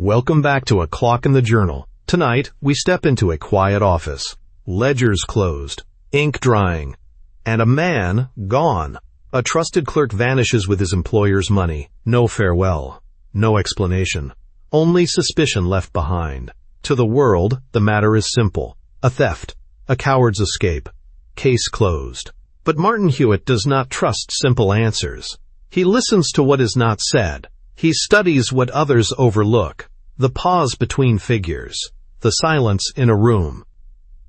Welcome back to A Clock in the Journal. Tonight, we step into a quiet office. Ledgers closed, ink drying, and a man gone. A trusted clerk vanishes with his employer's money. No farewell, no explanation, only suspicion left behind. To the world, the matter is simple. A theft, a coward's escape, case closed. But Martin Hewitt does not trust simple answers. He listens to what is not said. He studies what others overlook. The pause between figures, the silence in a room.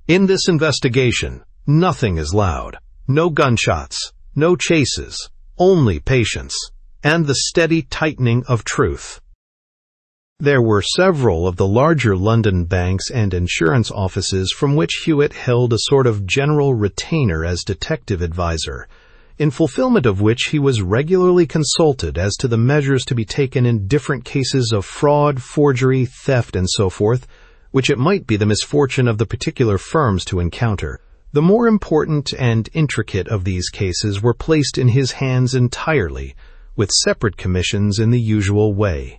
In this investigation, nothing is loud. No gunshots, no chases, only patience, and the steady tightening of truth. There were several of the larger London banks and insurance offices from which Hewitt held a sort of general retainer as detective advisor, in fulfillment of which he was regularly consulted as to the measures to be taken in different cases of fraud, forgery, theft, and so forth, which it might be the misfortune of the particular firms to encounter. The more important and intricate of these cases were placed in his hands entirely, with separate commissions in the usual way.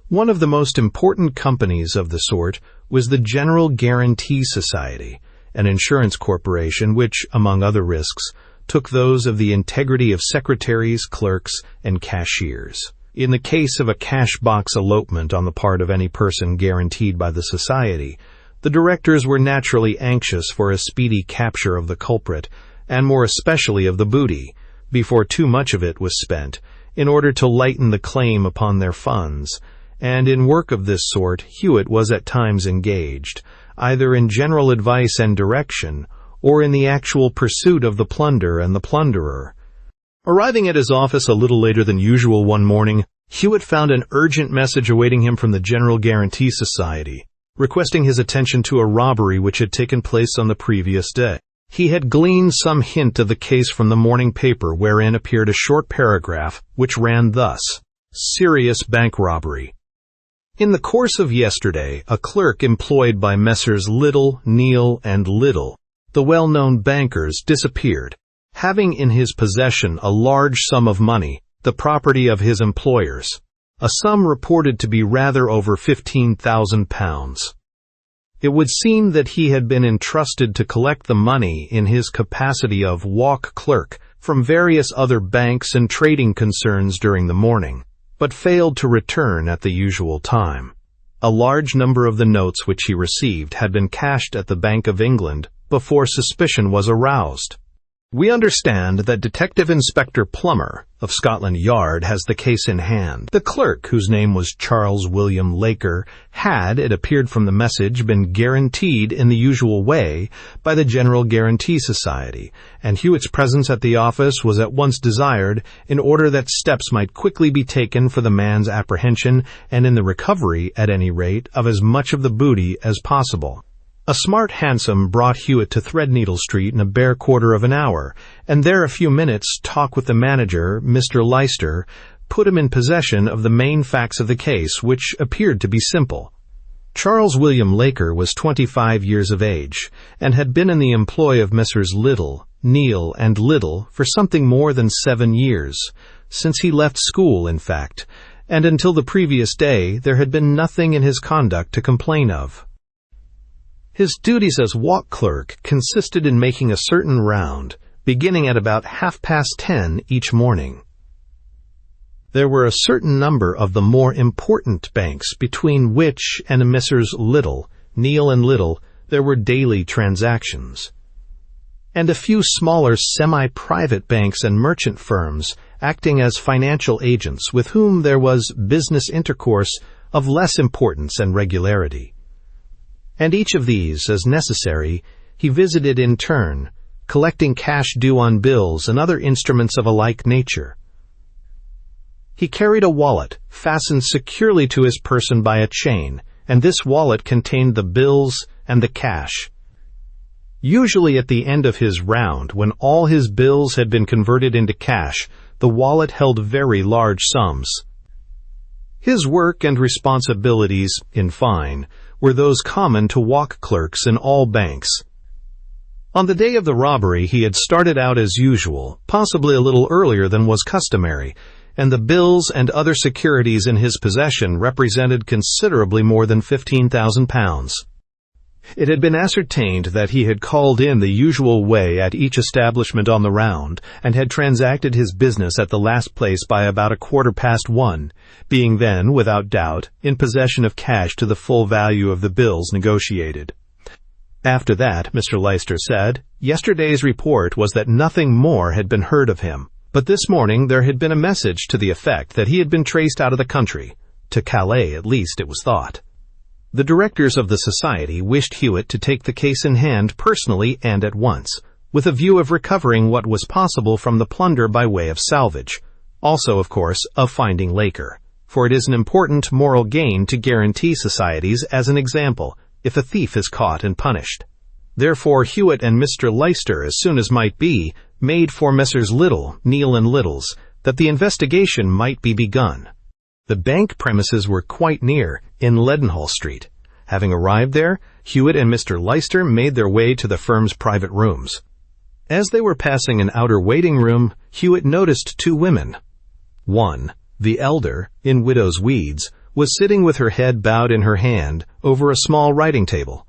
One of the most important companies of the sort was the General Guarantee Society, an insurance corporation which, among other risks, took those of the integrity of secretaries, clerks, and cashiers. In the case of a cash box elopement on the part of any person guaranteed by the society, the directors were naturally anxious for a speedy capture of the culprit, and more especially of the booty, before too much of it was spent, in order to lighten the claim upon their funds, and in work of this sort Hewitt was at times engaged, either in general advice and direction, or in the actual pursuit of the plunder and the plunderer. Arriving at his office a little later than usual one morning, Hewitt found an urgent message awaiting him from the General Guarantee Society, requesting his attention to a robbery which had taken place on the previous day. He had gleaned some hint of the case from the morning paper, wherein appeared a short paragraph which ran thus: "Serious bank robbery. In the course of yesterday, a clerk employed by Messrs. Little, Neal, and Little, the well-known bankers, disappeared, having in his possession a large sum of money, the property of his employers, a sum reported to be rather over £15,000. It would seem that he had been entrusted to collect the money in his capacity of walk clerk from various other banks and trading concerns during the morning, but failed to return at the usual time. A large number of the notes which he received had been cashed at the Bank of England before suspicion was aroused. We understand that Detective Inspector Plummer of Scotland Yard has the case in hand. The clerk, whose name was Charles William Laker, had, it appeared from the message, been guaranteed in the usual way by the General Guarantee Society, and Hewitt's presence at the office was at once desired in order that steps might quickly be taken for the man's apprehension and in the recovery, at any rate, of as much of the booty as possible. A smart hansom brought Hewitt to Threadneedle Street in a bare quarter of an hour, and there a few minutes' talk with the manager, Mr. Leicester, put him in possession of the main facts of the case, which appeared to be simple. Charles William Laker was 25 years of age, and had been in the employ of Messrs. Little, Neal, and Little for something more than 7 years, since he left school, in fact, and until the previous day there had been nothing in his conduct to complain of. His duties as walk clerk consisted in making a certain round, beginning at about 10:30 each morning. There were a certain number of the more important banks between which and Messrs. Little, Neal and Little there were daily transactions, and a few smaller semi-private banks and merchant firms acting as financial agents with whom there was business intercourse of less importance and regularity. And each of these, as necessary, he visited in turn, collecting cash due on bills and other instruments of a like nature. He carried a wallet, fastened securely to his person by a chain, and this wallet contained the bills and the cash. Usually at the end of his round, when all his bills had been converted into cash, the wallet held very large sums. His work and responsibilities, in fine, were those common to walk clerks in all banks. On the day of the robbery he had started out as usual, possibly a little earlier than was customary, and the bills and other securities in his possession represented considerably more than £15,000. It had been ascertained that he had called in the usual way at each establishment on the round, and had transacted his business at the last place by about 1:15, being then, without doubt, in possession of cash to the full value of the bills negotiated. After that, Mr. Leicester said, yesterday's report was that nothing more had been heard of him, but this morning there had been a message to the effect that he had been traced out of the country, to Calais at least, it was thought. The directors of the society wished Hewitt to take the case in hand personally and at once, with a view of recovering what was possible from the plunder by way of salvage, also, of course, of finding Laker, for it is an important moral gain to guarantee societies as an example if a thief is caught and punished. Therefore Hewitt and Mr. Leicester, as soon as might be, made for Messrs. Little, Neal and Little's, that the investigation might be begun. The bank premises were quite near, in Leadenhall Street. Having arrived there, Hewitt and Mr. Leicester made their way to the firm's private rooms. As they were passing an outer waiting room, Hewitt noticed two women. One, the elder, in widow's weeds, was sitting with her head bowed in her hand over a small writing table.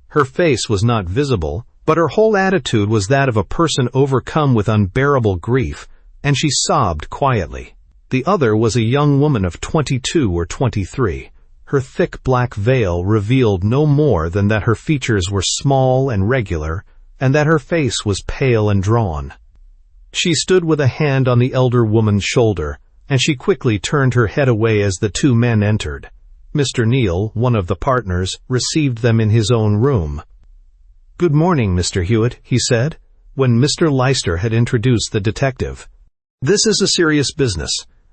Her face was not visible, but her whole attitude was that of a person overcome with unbearable grief, and she sobbed quietly. The other was a young woman of 22 or 23. Her thick black veil revealed no more than that her features were small and regular, and that her face was pale and drawn. She stood with a hand on the elder woman's shoulder, and she quickly turned her head away as the two men entered. Mr. Neal, one of the partners, received them in his own room. "Good morning, Mr. Hewitt," he said, when Mr. Leicester had introduced the detective. "This is a serious business.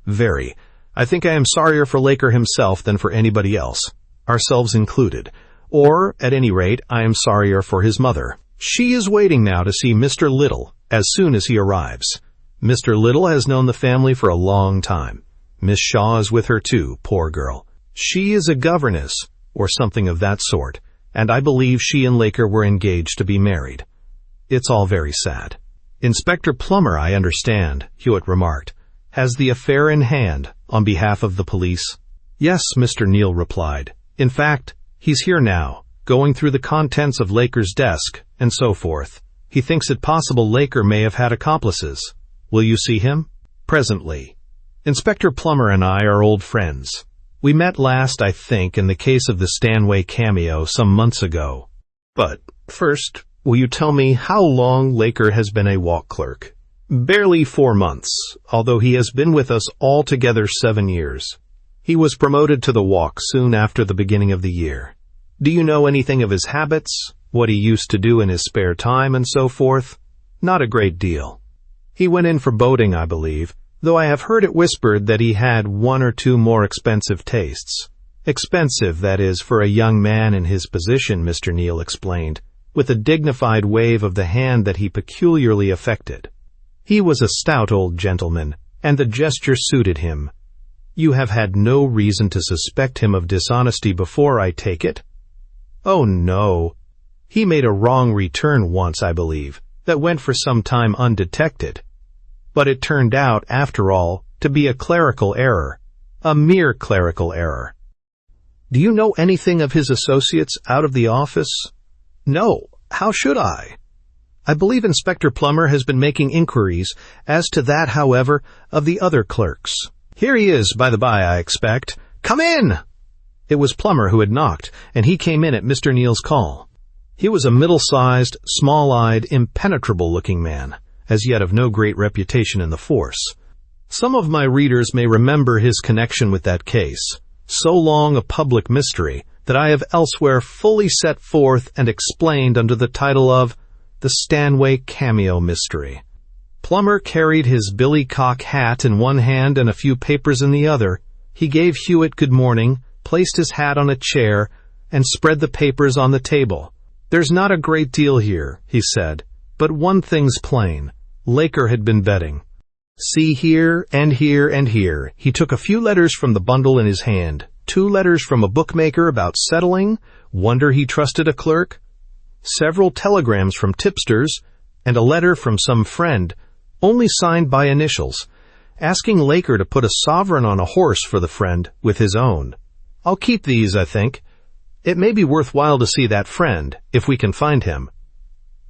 Very. I think I am sorrier for Laker himself than for anybody else, ourselves included. Or, at any rate, I am sorrier for his mother. She is waiting now to see Mr. Little as soon as he arrives. Mr. Little has known the family for a long time. Miss Shaw is with her too, poor girl. She is a governess, or something of that sort, and I believe she and Laker were engaged to be married. It's all very sad. Inspector Plummer, I understand," Hewitt remarked, "has the affair in hand on behalf of the police?" "Yes," Mr. Neal replied. "In fact, he's here now, going through the contents of Laker's desk, and so forth. He thinks it possible Laker may have had accomplices. Will you see him?" "Presently. Inspector Plummer and I are old friends. We met last, I think, in the case of the Stanway cameo some months ago. But, first, will you tell me how long Laker has been a walk clerk?" "Barely 4 months, although he has been with us altogether 7 years. He was promoted to the walk soon after the beginning of the year. Do you know anything of his habits, what he used to do in his spare time, and so forth?" "Not a great deal. He went in for boating, I believe, though I have heard it whispered that he had 1 or 2 more expensive tastes." "Expensive, that is, for a young man in his position," Mr. Neal explained, with a dignified wave of the hand that he peculiarly affected. He was a stout old gentleman, and the gesture suited him. "You have had no reason to suspect him of dishonesty before, I take it?" "Oh, no. He made a wrong return once, I believe, that went for some time undetected. But it turned out, after all, to be a clerical error, a mere clerical error." "Do you know anything of his associates out of the office?" "No. How should I? I believe Inspector Plummer has been making inquiries as to that, however, of the other clerks. Here he is, by the by, I expect. Come in!" It was Plummer who had knocked, and he came in at Mr. Neal's call. He was a middle-sized, small-eyed, impenetrable-looking man, as yet of no great reputation in the force. Some of my readers may remember his connection with that case, so long a public mystery that I have elsewhere fully set forth and explained under the title of The Stanway Cameo Mystery. Plummer carried his billycock hat in one hand and a few papers in the other. He gave Hewitt good morning, placed his hat on a chair, and spread the papers on the table. "There's not a great deal here," he said, "but one thing's plain. Laker had been betting. See here, and here, and here." He took a few letters from the bundle in his hand, 2 letters from a bookmaker about settling, wonder he trusted a clerk, several telegrams from tipsters, and a letter from some friend, only signed by initials, asking Laker to put a sovereign on a horse for the friend with his own. I'll keep these, I think. It may be worthwhile to see that friend, if we can find him.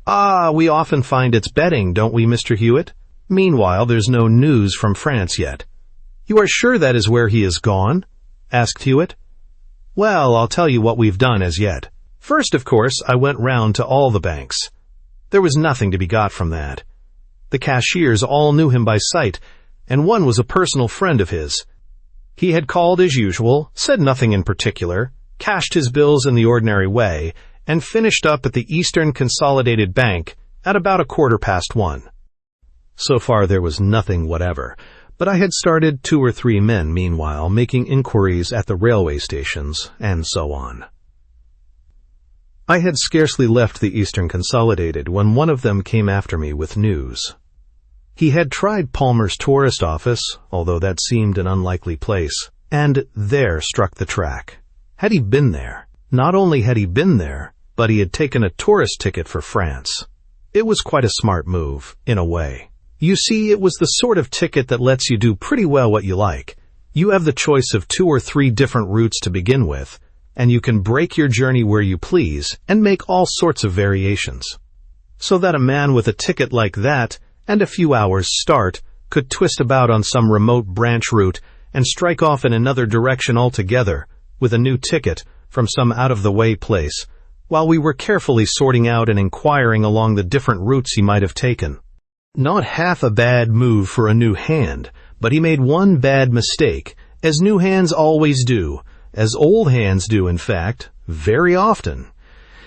Ah, we often find it's betting, don't we, Mr. Hewitt? Meanwhile, there's no news from France yet. You are sure that is where he is gone? Asked Hewitt. Well, I'll tell you what we've done as yet. First, of course, I went round to all the banks. There was nothing to be got from that. The cashiers all knew him by sight, and one was a personal friend of his. He had called as usual, said nothing in particular, cashed his bills in the ordinary way, and finished up at the Eastern Consolidated Bank at about 1:15. So far there was nothing whatever, but I had started 2 or 3 men meanwhile making inquiries at the railway stations, and so on. I had scarcely left the Eastern Consolidated when one of them came after me with news. He had tried Palmer's tourist office, although that seemed an unlikely place, and there struck the track. Had he been there? Not only had he been there, but he had taken a tourist ticket for France. It was quite a smart move, in a way. You see, it was the sort of ticket that lets you do pretty well what you like. You have the choice of 2 or 3 different routes to begin with, and you can break your journey where you please and make all sorts of variations. So that a man with a ticket like that and a few hours' start could twist about on some remote branch route and strike off in another direction altogether with a new ticket from some out-of-the-way place, while we were carefully sorting out and inquiring along the different routes he might have taken. Not half a bad move for a new hand, but he made one bad mistake, as new hands always do, as old hands do, in fact, very often.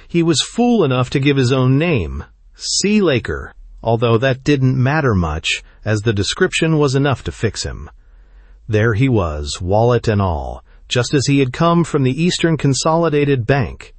He was fool enough to give his own name, C. Laker, although that didn't matter much, as the description was enough to fix him. There he was, wallet and all, just as he had come from the Eastern Consolidated Bank.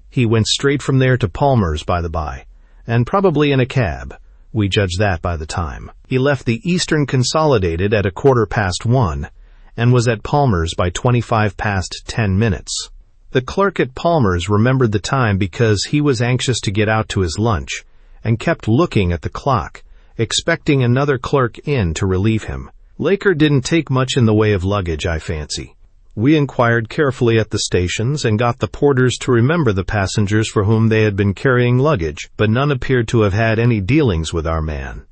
He went straight from there to Palmer's, by the by, and probably in a cab. We judged that by the time. He left the Eastern Consolidated at 1:15, and was at Palmer's by 10:25. The clerk at Palmer's remembered the time because he was anxious to get out to his lunch, and kept looking at the clock, expecting another clerk in to relieve him. Laker didn't take much in the way of luggage, I fancy. We inquired carefully at the stations and got the porters to remember the passengers for whom they had been carrying luggage, but none appeared to have had any dealings with our man.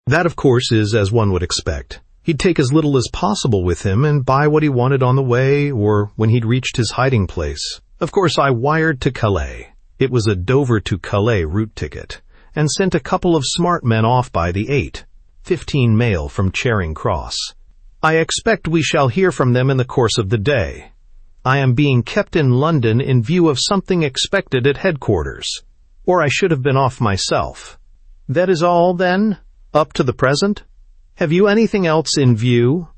That, of course, is as one would expect. He'd take as little as possible with him and buy what he wanted on the way or when he'd reached his hiding place. Of course, I wired to Calais. It was a Dover to Calais route ticket, and sent a couple of smart men off by the 8:15 mail from Charing Cross. I expect we shall hear from them in the course of the day. I am being kept in London in view of something expected at headquarters, or I should have been off myself. That is all, then, up to the present? Have you anything else in view?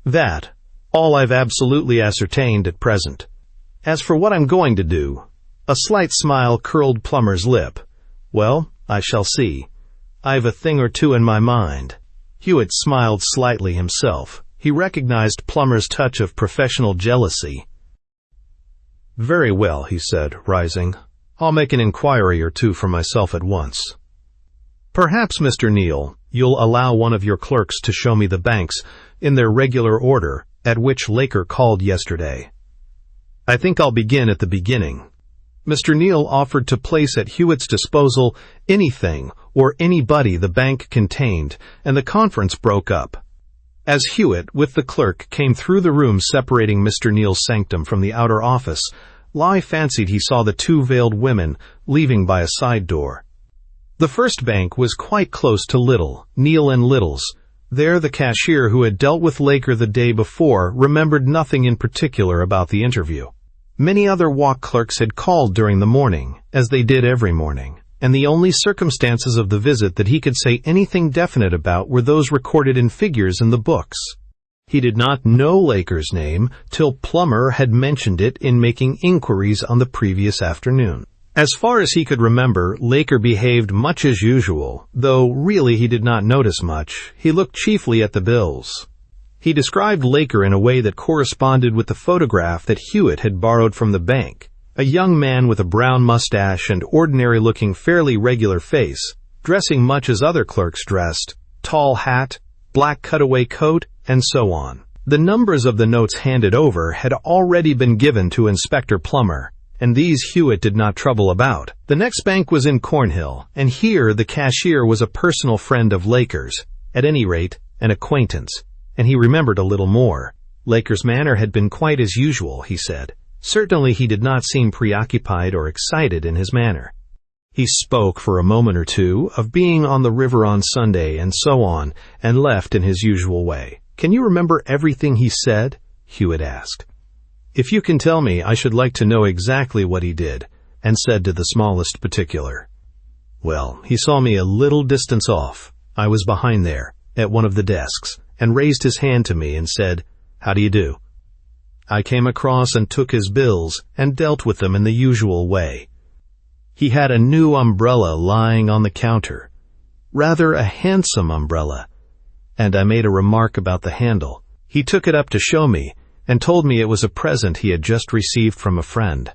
That, all I've absolutely ascertained at present. As for what I'm going to do, a slight smile curled Plummer's lip. Well, I shall see. I've a thing or two in my mind. Hewitt smiled slightly himself. He recognized Plummer's touch of professional jealousy. Very well, he said, rising. I'll make an inquiry or two for myself at once. Perhaps, Mr. Neal, you'll allow one of your clerks to show me the banks in their regular order at which Laker called yesterday. I think I'll begin at the beginning. Mr. Neal offered to place at Hewitt's disposal anything or anybody the bank contained, and the conference broke up. As Hewitt, with the clerk, came through the room separating Mr. Neal's sanctum from the outer office, Lai fancied he saw the 2 veiled women leaving by a side door. The first bank was quite close to Neal and Little's. There the cashier who had dealt with Laker the day before remembered nothing in particular about the interview. Many other walk clerks had called during the morning, as they did every morning, and the only circumstances of the visit that he could say anything definite about were those recorded in figures in the books. He did not know Laker's name till Plummer had mentioned it in making inquiries on the previous afternoon. As far as he could remember, Laker behaved much as usual, though really he did not notice much. He looked chiefly at the bills. He described Laker in a way that corresponded with the photograph that Hewitt had borrowed from the bank. A young man with a brown mustache and ordinary-looking, fairly regular face, dressing much as other clerks dressed, tall hat, black cutaway coat, and so on. The numbers of the notes handed over had already been given to Inspector Plummer, and these Hewitt did not trouble about. The next bank was in Cornhill, and here the cashier was a personal friend of Laker's, at any rate, an acquaintance, and he remembered a little more. Laker's manner had been quite as usual, he said. Certainly he did not seem preoccupied or excited in his manner. He spoke for a moment or two of being on the river on Sunday and so on, and left in his usual way. "Can you remember everything he said?" Hewitt asked. "If you can tell me, I should like to know exactly what he did," and said to the smallest particular. "Well, he saw me a little distance off. I was behind there, at one of the desks, and raised his hand to me and said, 'How do you do?' I came across and took his bills and dealt with them in the usual way. He had a new umbrella lying on the counter, rather a handsome umbrella, and I made a remark about the handle. He took it up to show me and told me it was a present he had just received from a friend.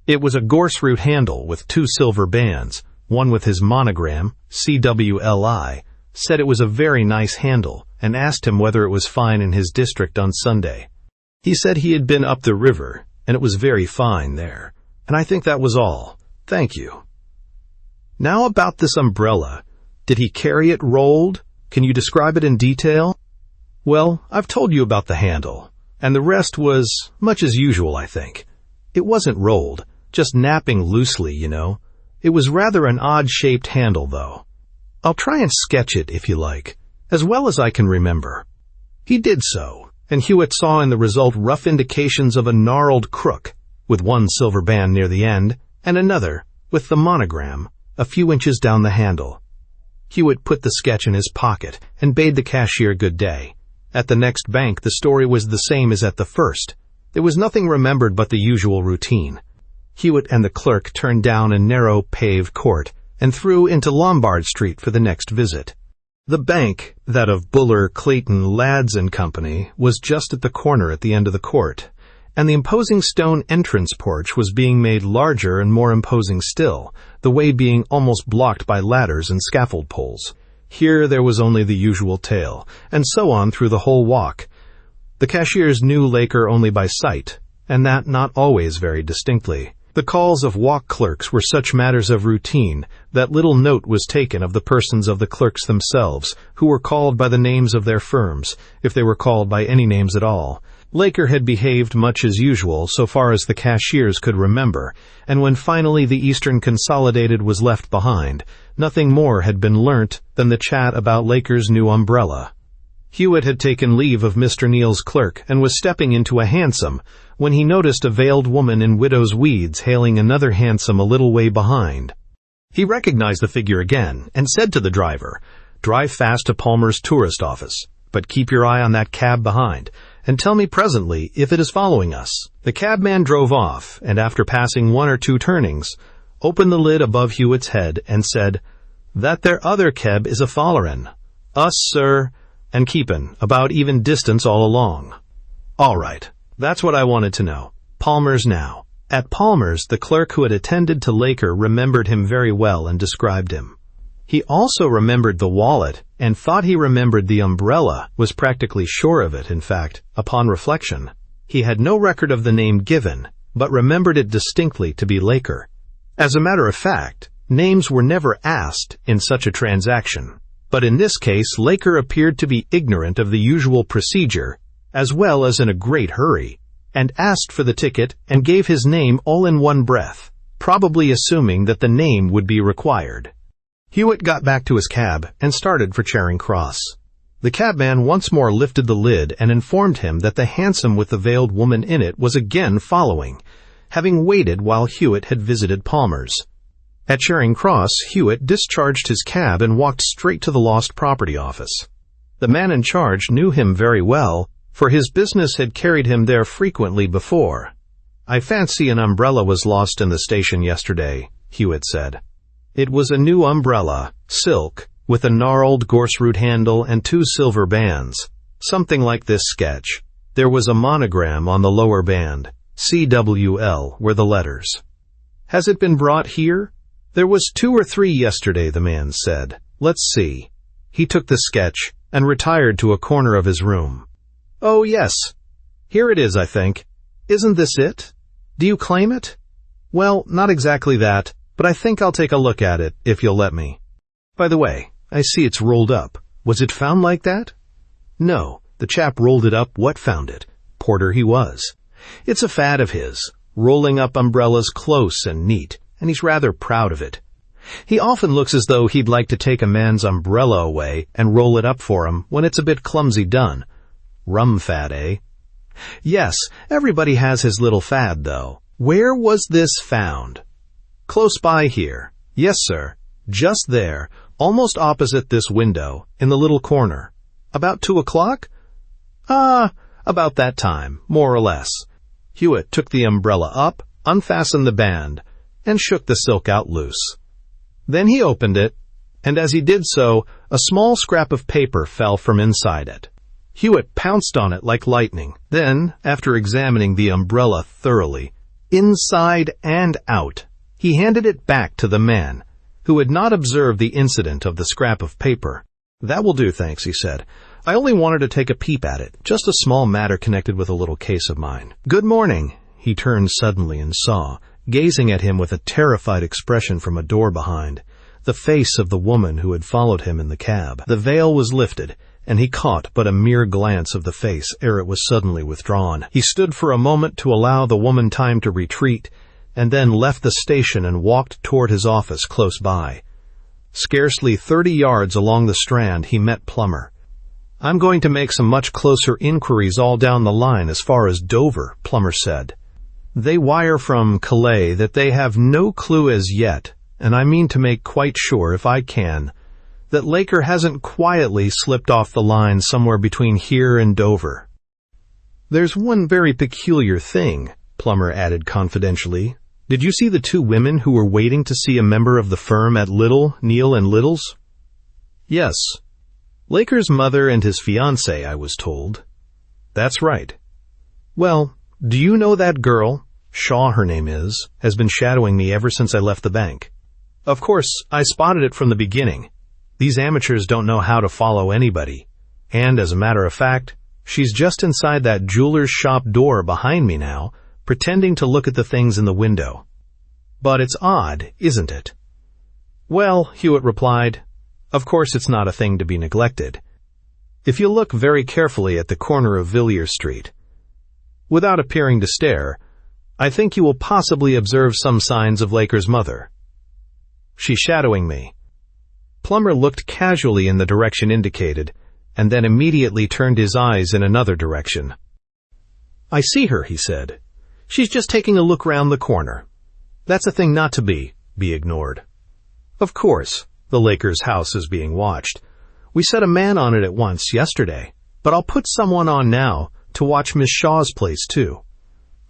It was a gorse-root handle with 2 silver bands, one with his monogram, CWLI, said it was a very nice handle, and asked him whether it was fine in his district on Sunday. He said he had been up the river, and it was very fine there, and I think that was all. Thank you. Now about this umbrella. Did he carry it rolled? Can you describe it in detail?" "Well, I've told you about the handle, and the rest was much as usual, I think. It wasn't rolled, just napping loosely, you know. It was rather an odd-shaped handle, though. I'll try and sketch it, if you like, as well as I can remember." He did so, and Hewitt saw in the result rough indications of a gnarled crook, with 1 silver band near the end, and another, with the monogram, a few inches down the handle. Hewitt put the sketch in his pocket and bade the cashier good day. At the next bank the story was the same as at the first. There was nothing remembered but the usual routine. Hewitt and the clerk turned down a narrow paved court and through into Lombard Street for the next visit. The bank, that of Buller, Clayton, Lads and Company, was just at the corner at the end of the court, and the imposing stone entrance porch was being made larger and more imposing still, the way being almost blocked by ladders and scaffold poles. Here there was only the usual tale, and so on through the whole walk. The cashiers knew Laker only by sight, and that not always very distinctly. The calls of walk clerks were such matters of routine that little note was taken of the persons of the clerks themselves, who were called by the names of their firms, if they were called by any names at all. Laker had behaved much as usual so far as the cashiers could remember, and when finally the Eastern Consolidated was left behind, nothing more had been learnt than the chat about Laker's new umbrella. Hewitt had taken leave of Mr. Neal's clerk and was stepping into a hansom when he noticed a veiled woman in widow's weeds hailing another hansom a little way behind. He recognized the figure again and said to the driver, "Drive fast to Palmer's tourist office, but keep your eye on that cab behind, and tell me presently if it is following us." The cabman drove off, and after passing 1 or 2 turnings, opened the lid above Hewitt's head and said, "That there other keb is a follerin'. Us, sir, and keepin' about even distance all along." "All right. That's what I wanted to know. Palmer's now." At Palmer's, the clerk who had attended to Laker remembered him very well and described him. He also remembered the wallet, and thought he remembered the umbrella, was practically sure of it, in fact, upon reflection. He had no record of the name given, but remembered it distinctly to be Laker. As a matter of fact, names were never asked in such a transaction, but in this case Laker appeared to be ignorant of the usual procedure, as well as in a great hurry, and asked for the ticket and gave his name all in one breath, probably assuming that the name would be required. Hewitt got back to his cab and started for Charing Cross. The cabman once more lifted the lid and informed him that the hansom with the veiled woman in it was again following, having waited while Hewitt had visited Palmer's. At Charing Cross, Hewitt discharged his cab and walked straight to the Lost Property Office. The man in charge knew him very well, for his business had carried him there frequently before. "I fancy an umbrella was lost in the station yesterday," Hewitt said. It was a new umbrella, silk, with a gnarled gorse-root handle and 2 silver bands, something like this sketch. There was a monogram on the lower band. CWL were the letters. "Has it been brought here?" "There was 2 or 3 yesterday," the man said. "Let's see." He took the sketch and retired to a corner of his room. "Oh, yes. Here it is, I think. Isn't this it? Do you claim it?" "Well, not exactly that, but I think I'll take a look at it, if you'll let me. By the way, I see it's rolled up. Was it found like that?" "No, the chap rolled it up what found it. Porter he was. It's a fad of his, rolling up umbrellas close and neat, and he's rather proud of it. He often looks as though he'd like to take a man's umbrella away and roll it up for him when it's a bit clumsy done. Rum fad, eh?" "Yes, everybody has his little fad, though. Where was this found?" "Close by here. Yes, sir. Just there, almost opposite this window, in the little corner. About 2:00? About that time, more or less." Hewitt took the umbrella up, unfastened the band, and shook the silk out loose. Then he opened it, and as he did so, a small scrap of paper fell from inside it. Hewitt pounced on it like lightning. Then, after examining the umbrella thoroughly, inside and out, he handed it back to the man, who had not observed the incident of the scrap of paper. "That will do, thanks," he said. "I only wanted to take a peep at it, just a small matter connected with a little case of mine. Good morning." He turned suddenly and saw, gazing at him with a terrified expression from a door behind, the face of the woman who had followed him in the cab. The veil was lifted, and he caught but a mere glance of the face ere it was suddenly withdrawn. He stood for a moment to allow the woman time to retreat, and then left the station and walked toward his office close by. Scarcely 30 yards along the Strand he met Plummer. "I'm going to make some much closer inquiries all down the line as far as Dover," Plummer said. "They wire from Calais that they have no clue as yet, and I mean to make quite sure, if I can, that Laker hasn't quietly slipped off the line somewhere between here and Dover. There's one very peculiar thing," Plummer added confidentially. "Did you see the 2 women who were waiting to see a member of the firm at Little, Neal and Little's?" "Yes. Laker's mother and his fiancée, I was told." "That's right. Well, do you know that girl, Shaw her name is, has been shadowing me ever since I left the bank. Of course, I spotted it from the beginning. These amateurs don't know how to follow anybody. And as a matter of fact, she's just inside that jeweler's shop door behind me now, pretending to look at the things in the window. But it's odd, isn't it?" "Well," Hewitt replied, "of course it's not a thing to be neglected. If you look very carefully at the corner of Villiers Street, without appearing to stare, I think you will possibly observe some signs of Laker's mother. She's shadowing me." Plummer looked casually in the direction indicated, and then immediately turned his eyes in another direction. "I see her," he said. "She's just taking a look round the corner. That's a thing not to be ignored. Of course, the Lakers' house is being watched. We set a man on it at once yesterday, but I'll put someone on now to watch Miss Shaw's place too.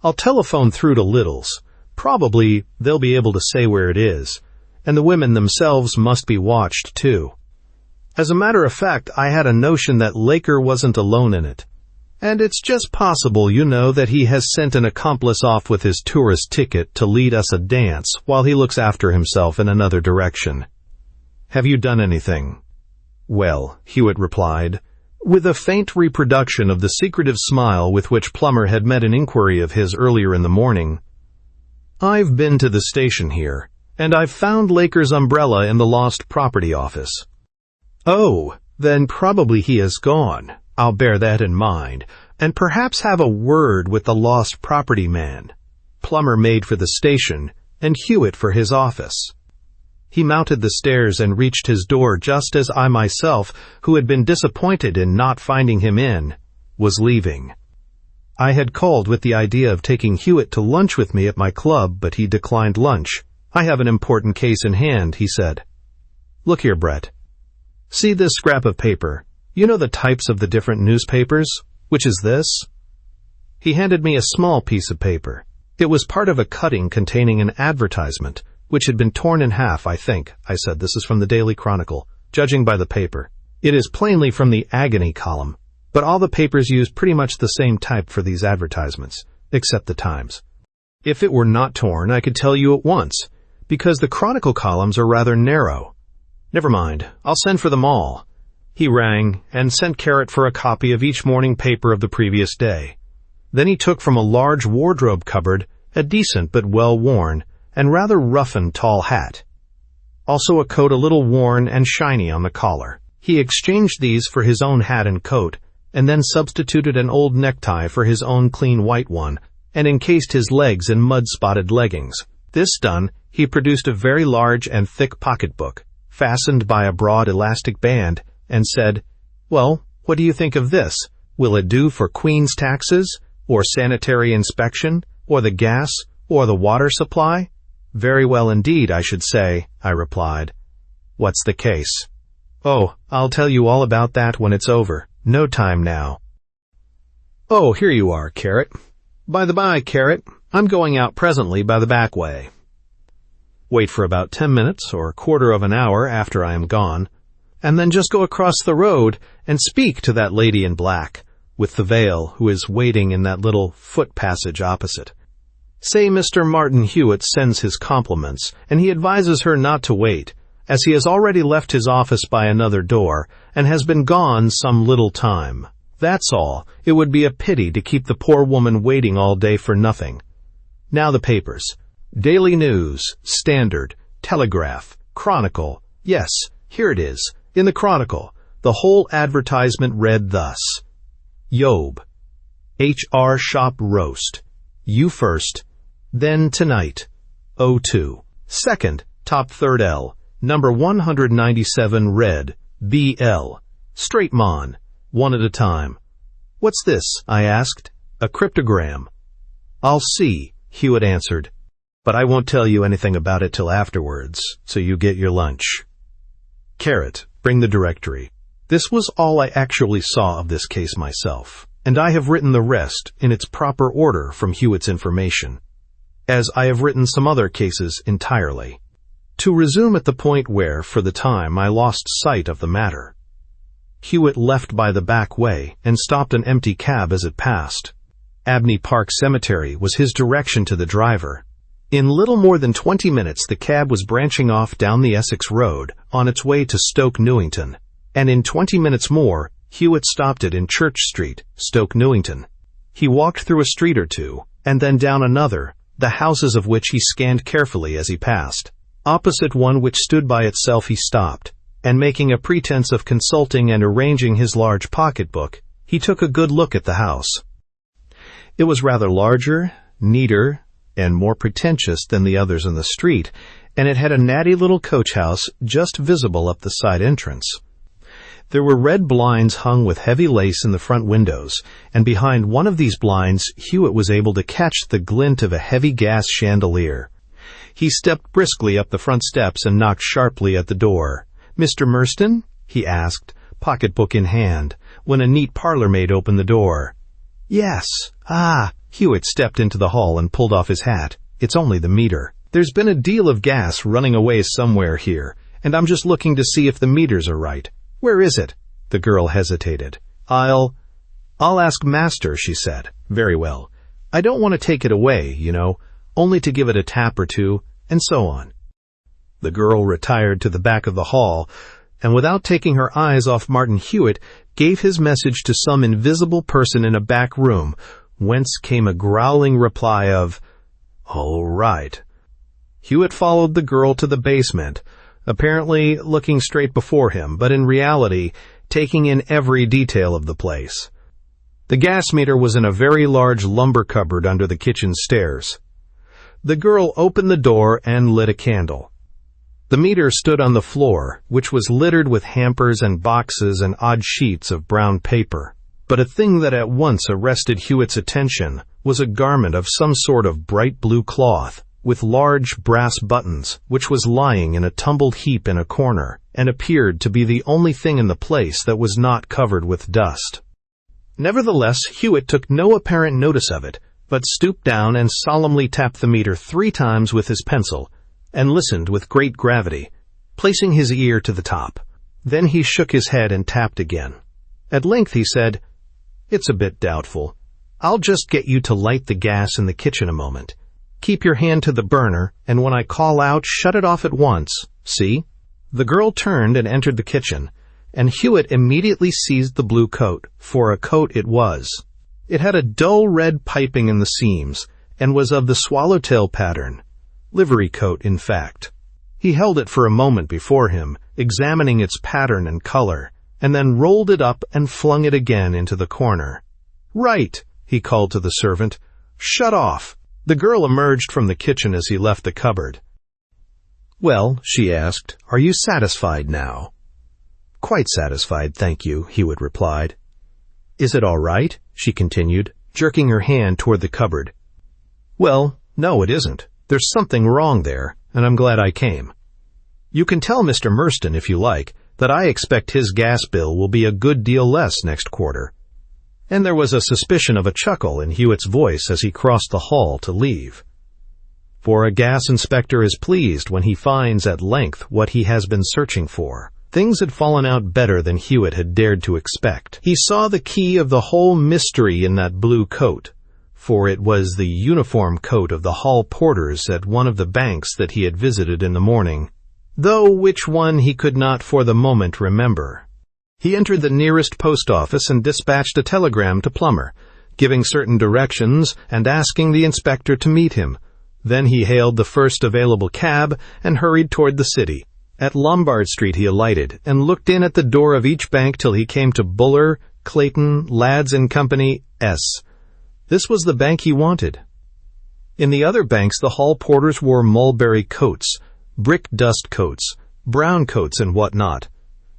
I'll telephone through to Little's. Probably they'll be able to say where it is, and the women themselves must be watched too. As a matter of fact, I had a notion that Laker wasn't alone in it. And it's just possible, you know, that he has sent an accomplice off with his tourist ticket to lead us a dance while he looks after himself in another direction. Have you done anything?" "Well," Hewitt replied, with a faint reproduction of the secretive smile with which Plummer had met an inquiry of his earlier in the morning, "I've been to the station here, and I've found Laker's umbrella in the lost property office." "Oh, then probably he has gone. I'll bear that in mind, and perhaps have a word with the lost property man." Plummer made for the station, and Hewitt for his office. He mounted the stairs and reached his door just as I myself, who had been disappointed in not finding him in, was leaving. I had called with the idea of taking Hewitt to lunch with me at my club, but he declined lunch. "I have an important case in hand," he said. "Look here, Brett. See this scrap of paper? You know the types of the different newspapers? Which is this?" He handed me a small piece of paper. It was part of a cutting containing an advertisement, which had been torn in half, I think. I said, "This is from the Daily Chronicle, judging by the paper. It is plainly from the agony column, but all the papers use pretty much the same type for these advertisements, except the Times. If it were not torn, I could tell you at once, because the Chronicle columns are rather narrow. Never mind, I'll send for them all. He rang and sent Carrot for a copy of each morning paper of the previous day. Then he took from a large wardrobe cupboard a decent but well-worn and rather roughened tall hat. Also a coat a little worn and shiny on the collar. He exchanged these for his own hat and coat, and then substituted an old necktie for his own clean white one, and encased his legs in mud-spotted leggings. This done, he produced a very large and thick pocketbook, fastened by a broad elastic band, and said, "Well, what do you think of this? Will it do for Queen's taxes, or sanitary inspection, or the gas, or the water supply?" "Very well indeed, I should say," I replied. "What's the case?" "Oh, I'll tell you all about that when it's over. No time now." "Oh, here you are, Carrot. By the by, Carrot, I'm going out presently by the back way. Wait for about 10 minutes or a quarter of an hour after I am gone, and then just go across the road and speak to that lady in black, with the veil, who is waiting in that little foot passage opposite. Say Mr. Martin Hewitt sends his compliments, and he advises her not to wait, as he has already left his office by another door, and has been gone some little time. That's all. It would be a pity to keep the poor woman waiting all day for nothing. Now the papers. Daily News, Standard, Telegraph, Chronicle. Yes, here it is. In the Chronicle, the whole advertisement read thus: Yob, H.R. Shop Roast. You first, then tonight. O2. Second, top third L. Number 197 red, B.L. Straight mon. One at a time. What's this? I asked. A cryptogram. I'll see, Hewitt answered. But I won't tell you anything about it till afterwards, so you get your lunch. Carrot, bring the directory. This was all I actually saw of this case myself, and I have written the rest in its proper order from Hewitt's information, as I have written some other cases entirely. To resume at the point where, for the time, I lost sight of the matter. Hewitt left by the back way and stopped an empty cab as it passed. Abney Park Cemetery was his direction to the driver. In little more than 20 minutes the cab was branching off down the Essex Road on its way to Stoke Newington, and in 20 minutes more Hewitt stopped it in Church Street, Stoke Newington. He walked through a street or two, and then down another, the houses of which he scanned carefully as he passed. Opposite one which stood by itself he stopped, and making a pretense of consulting and arranging his large pocketbook, he took a good look at the house. It was rather larger, neater, and more pretentious than the others in the street, and it had a natty little coach house just visible up the side entrance. There were red blinds hung with heavy lace in the front windows, and behind one of these blinds Hewitt was able to catch the glint of a heavy gas chandelier. He stepped briskly up the front steps and knocked sharply at the door. "Mr. Merston?" he asked, pocketbook in hand, when a neat parlour-maid opened the door. "Yes." "Ah." Hewitt stepped into the hall and pulled off his hat. "It's only the meter. There's been a deal of gas running away somewhere here, and I'm just looking to see if the meters are right. Where is it?" The girl hesitated. I'll ask Master," she said. "Very well. I don't want to take it away, you know, only to give it a tap or two, and so on." The girl retired to the back of the hall, and without taking her eyes off Martin Hewitt, gave his message to some invisible person in a back room, whence came a growling reply of, "All right." Hewitt followed the girl to the basement, apparently looking straight before him, but in reality taking in every detail of the place. The gas meter was in a very large lumber cupboard under the kitchen stairs. The girl opened the door and lit a candle. The meter stood on the floor, which was littered with hampers and boxes and odd sheets of brown paper. But a thing that at once arrested Hewitt's attention was a garment of some sort of bright blue cloth, with large brass buttons, which was lying in a tumbled heap in a corner, and appeared to be the only thing in the place that was not covered with dust. Nevertheless, Hewitt took no apparent notice of it, but stooped down and solemnly tapped the meter 3 times with his pencil, and listened with great gravity, placing his ear to the top. Then he shook his head and tapped again. At length he said, "It's a bit doubtful. I'll just get you to light the gas in the kitchen a moment. Keep your hand to the burner, and when I call out, shut it off at once. See?" The girl turned and entered the kitchen, and Hewitt immediately seized the blue coat, for a coat it was. It had a dull red piping in the seams, and was of the swallowtail pattern. Livery coat, in fact. He held it for a moment before him, examining its pattern and color, and then rolled it up and flung it again into the corner. "Right," he called to the servant. "Shut off." The girl emerged from the kitchen as he left the cupboard. "Well," she asked, "are you satisfied now?" "Quite satisfied, thank you," Hewitt replied. "Is it all right?" she continued, jerking her hand toward the cupboard. "Well, no, it isn't. There's something wrong there, and I'm glad I came. You can tell Mr. Morrison, if you like, that I expect his gas bill will be a good deal less next quarter." And there was a suspicion of a chuckle in Hewitt's voice as he crossed the hall to leave. For a gas inspector is pleased when he finds at length what he has been searching for. Things had fallen out better than Hewitt had dared to expect. He saw the key of the whole mystery in that blue coat, for it was the uniform coat of the hall porters at one of the banks that he had visited in the morning, though which one he could not for the moment remember. He entered the nearest post office and dispatched a telegram to Plummer, giving certain directions and asking the inspector to meet him. Then he hailed the first available cab and hurried toward the city. At Lombard Street he alighted and looked in at the door of each bank till he came to Buller, Clayton, Lads & Company, S. This was the bank he wanted. In the other banks the hall porters wore mulberry coats, brick dust coats, brown coats, and what not.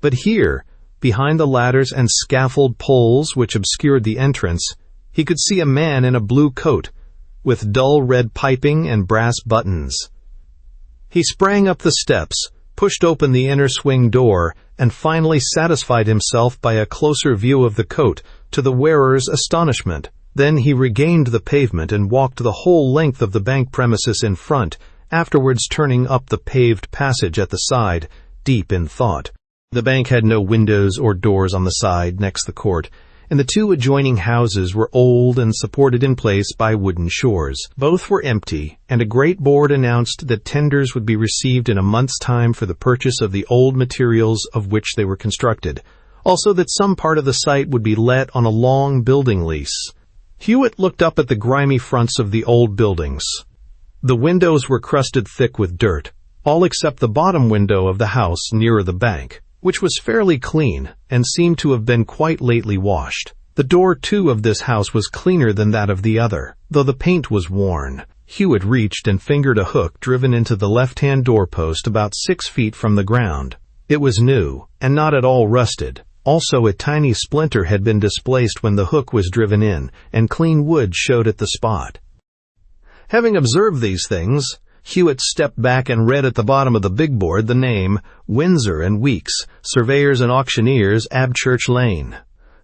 But here, behind the ladders and scaffold poles which obscured the entrance, he could see a man in a blue coat, with dull red piping and brass buttons. He sprang up the steps, pushed open the inner swing door, and finally satisfied himself by a closer view of the coat, to the wearer's astonishment. Then he regained the pavement and walked the whole length of the bank premises in front, afterwards turning up the paved passage at the side, deep in thought. The bank had no windows or doors on the side next the court, and the two adjoining houses were old and supported in place by wooden shores. Both were empty, and a great board announced that tenders would be received in a month's time for the purchase of the old materials of which they were constructed, also that some part of the site would be let on a long building lease. Hewitt looked up at the grimy fronts of the old buildings. The windows were crusted thick with dirt, all except the bottom window of the house nearer the bank, which was fairly clean and seemed to have been quite lately washed. The door, too, of this house was cleaner than that of the other, though the paint was worn. Hewitt reached and fingered a hook driven into the left-hand doorpost about 6 feet from the ground. It was new, and not at all rusted. Also, a tiny splinter had been displaced when the hook was driven in, and clean wood showed at the spot. Having observed these things, Hewitt stepped back and read at the bottom of the big board the name, Windsor and Weeks, Surveyors and Auctioneers, Abchurch Lane.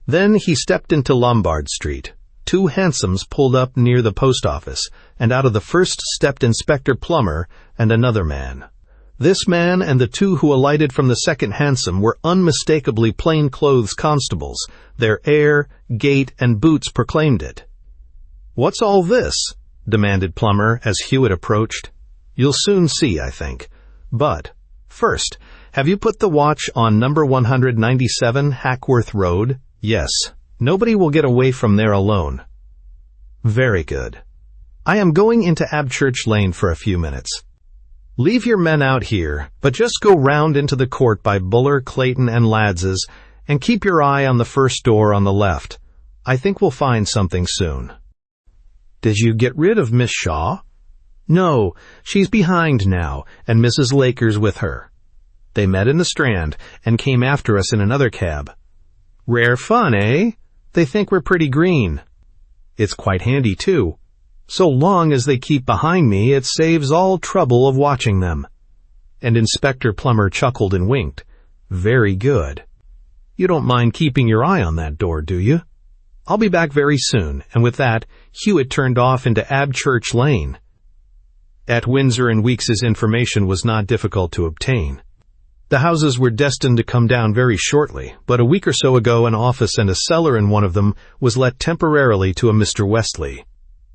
Then he stepped into Lombard Street. 2 hansoms pulled up near the post office, and out of the first stepped Inspector Plummer and another man. This man and the 2 who alighted from the second hansom were unmistakably plain-clothes constables. Their air, gait, and boots proclaimed it. "What's all this?" demanded Plummer as Hewitt approached. "You'll soon see, I think. But, first, have you put the watch on number 197 Hackworth Road?" "Yes. Nobody will get away from there alone." "Very good. I am going into Abchurch Lane for a few minutes. Leave your men out here, but just go round into the court by Buller, Clayton, and Lads's, and keep your eye on the first door on the left. I think we'll find something soon." "Did you get rid of Miss Shaw?" "No, she's behind now, and Mrs. Laker's with her. They met in the Strand, and came after us in another cab." "Rare fun, eh? They think we're pretty green." "It's quite handy, too. So long as they keep behind me, it saves all trouble of watching them." And Inspector Plummer chuckled and winked. "Very good. You don't mind keeping your eye on that door, do you? I'll be back very soon." And with that, Hewitt turned off into Abchurch Lane. At Windsor and Weeks's information was not difficult to obtain. The houses were destined to come down very shortly, but a week or so ago an office and a cellar in one of them was let temporarily to a Mr. Westley.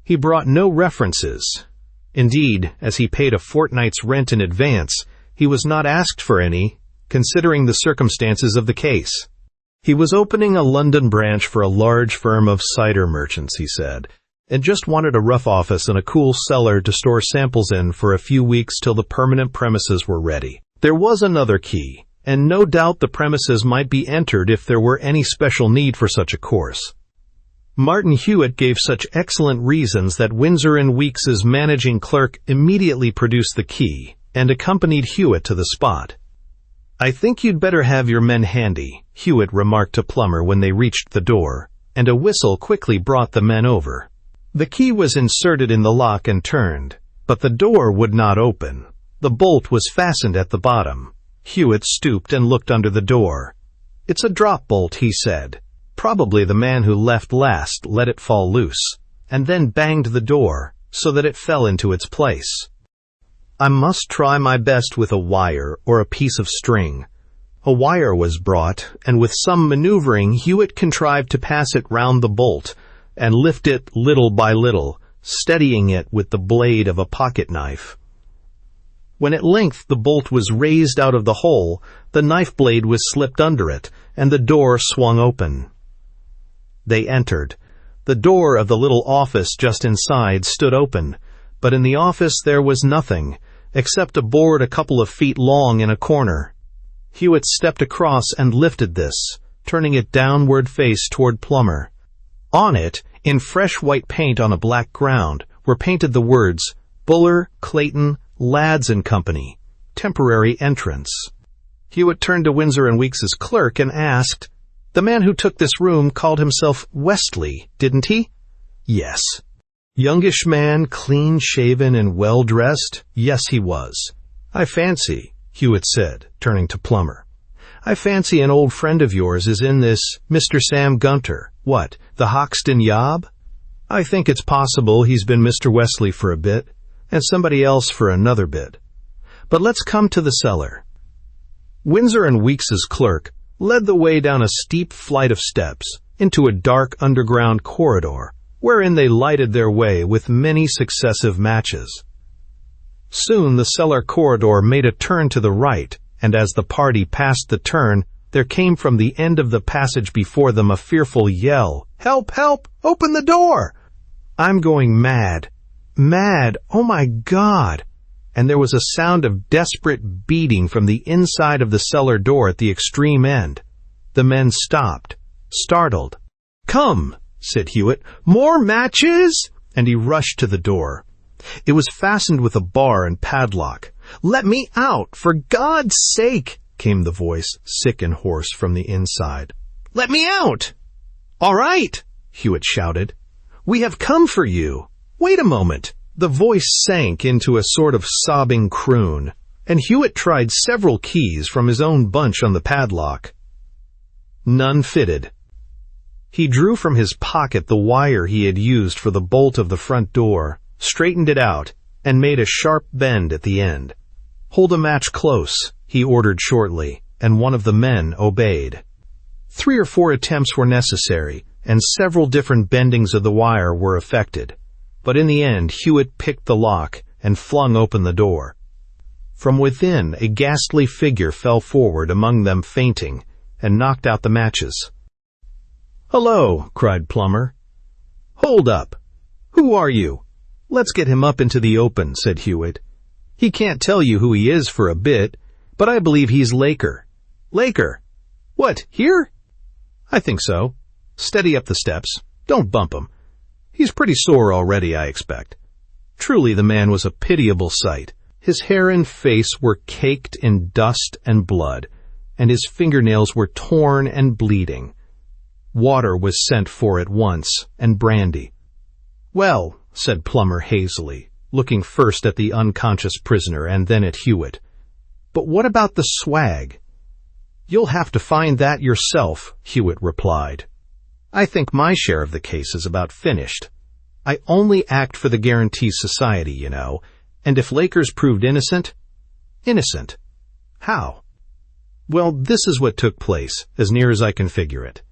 He brought no references. Indeed, as he paid a fortnight's rent in advance, he was not asked for any, considering the circumstances of the case. He was opening a London branch for a large firm of cider merchants, he said, and just wanted a rough office and a cool cellar to store samples in for a few weeks till the permanent premises were ready. There was another key, and no doubt the premises might be entered if there were any special need for such a course. Martin Hewitt gave such excellent reasons that Windsor & Weeks's managing clerk immediately produced the key and accompanied Hewitt to the spot. "I think you'd better have your men handy," Hewitt remarked to Plummer when they reached the door, and a whistle quickly brought the men over. The key was inserted in the lock and turned, but the door would not open. The bolt was fastened at the bottom. Hewitt stooped and looked under the door. "It's a drop bolt," he said. "Probably the man who left last let it fall loose, and then banged the door so that it fell into its place. I must try my best with a wire or a piece of string." A wire was brought, and with some maneuvering Hewitt contrived to pass it round the bolt and lift it little by little, steadying it with the blade of a pocket knife. When at length the bolt was raised out of the hole, the knife blade was slipped under it, and the door swung open. They entered. The door of the little office just inside stood open, but in the office there was nothing, except a board a couple of feet long in a corner. Hewitt stepped across and lifted this, turning it downward face toward Plummer. On it, in fresh white paint on a black ground, were painted the words, "Buller, Clayton, Lads and Company, Temporary Entrance." Hewitt turned to Windsor & Weeks's clerk and asked, "The man who took this room called himself Westley, didn't he?" "Yes." "Youngish man, clean-shaven and well-dressed?" "Yes, he was." "I fancy," Hewitt said, turning to Plummer, "I fancy an old friend of yours is in this Mr. Sam Gunter. What, the Hoxton Yob?" "I think it's possible he's been Mr. Wesley for a bit, and somebody else for another bit. But let's come to the cellar." Windsor & Weeks's clerk led the way down a steep flight of steps into a dark underground corridor, wherein they lighted their way with many successive matches. Soon the cellar corridor made a turn to the right, and as the party passed the turn, there came from the end of the passage before them a fearful yell. "Help! Help! Open the door!" "I'm going mad. Mad! Oh my God!" And there was a sound of desperate beating from the inside of the cellar door at the extreme end. The men stopped, startled. "Come," said Hewitt. "More matches?" And he rushed to the door. It was fastened with a bar and padlock. "Let me out, for God's sake!" came the voice, sick and hoarse, from the inside. "Let me out!" "All right," Hewitt shouted. "We have come for you. Wait a moment." The voice sank into a sort of sobbing croon, and Hewitt tried several keys from his own bunch on the padlock. None fitted. He drew from his pocket the wire he had used for the bolt of the front door, straightened it out, and made a sharp bend at the end. "Hold a match close," he ordered shortly, and one of the men obeyed. 3 or 4 attempts were necessary, and several different bendings of the wire were effected. But in the end Hewitt picked the lock and flung open the door. From within a ghastly figure fell forward among them fainting, and knocked out the matches. "Hello!" cried Plummer. "Hold up! Who are you?" "Let's get him up into the open," said Hewitt. "He can't tell you who he is for a bit, but I believe he's Laker." "Laker? What, here?" "I think so. Steady up the steps. Don't bump him. He's pretty sore already, I expect." Truly the man was a pitiable sight. His hair and face were caked in dust and blood, and his fingernails were torn and bleeding. Water was sent for at once, and brandy. "Well," said Plummer hazily, looking first at the unconscious prisoner and then at Hewitt, "but what about the swag?" "You'll have to find that yourself," Hewitt replied. "I think my share of the case is about finished. I only act for the Guarantee Society, you know, and if Laker's proved innocent—" "Innocent? How?" "Well, this is what took place, as near as I can figure it.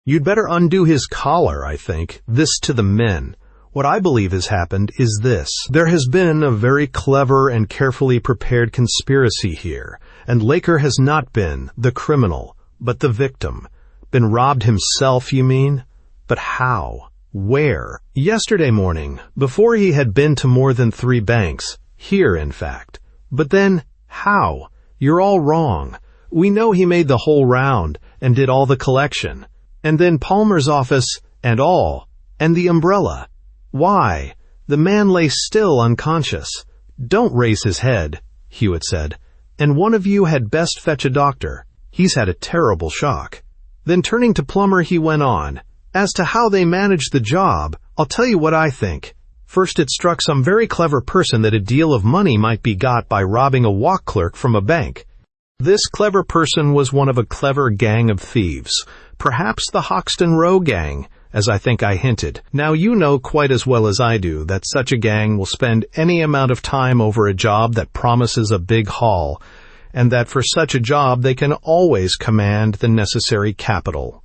You'd better undo his collar, I think, this to the men. What I believe has happened is this. There has been a very clever and carefully prepared conspiracy here, And Laker has not been the criminal, but the victim. Been robbed himself, you mean? But how? Where? Yesterday morning, before he had been to more than 3 banks. Here, in fact. But then, how? You're all wrong. We know he made the whole round and did all the collection. And then Palmer's office and all. And the umbrella. Why? The man lay still unconscious. Don't raise his head, Hewitt said. And one of you had best fetch a doctor. He's had a terrible shock. Then turning to Plummer, he went on. As to how they managed the job, I'll tell you what I think. First, it struck some very clever person that a deal of money might be got by robbing a walk clerk from a bank. This clever person was one of a clever gang of thieves, perhaps the Hoxton Row gang, as I think I hinted. Now you know quite as well as I do that such a gang will spend any amount of time over a job that promises a big haul, and that for such a job they can always command the necessary capital.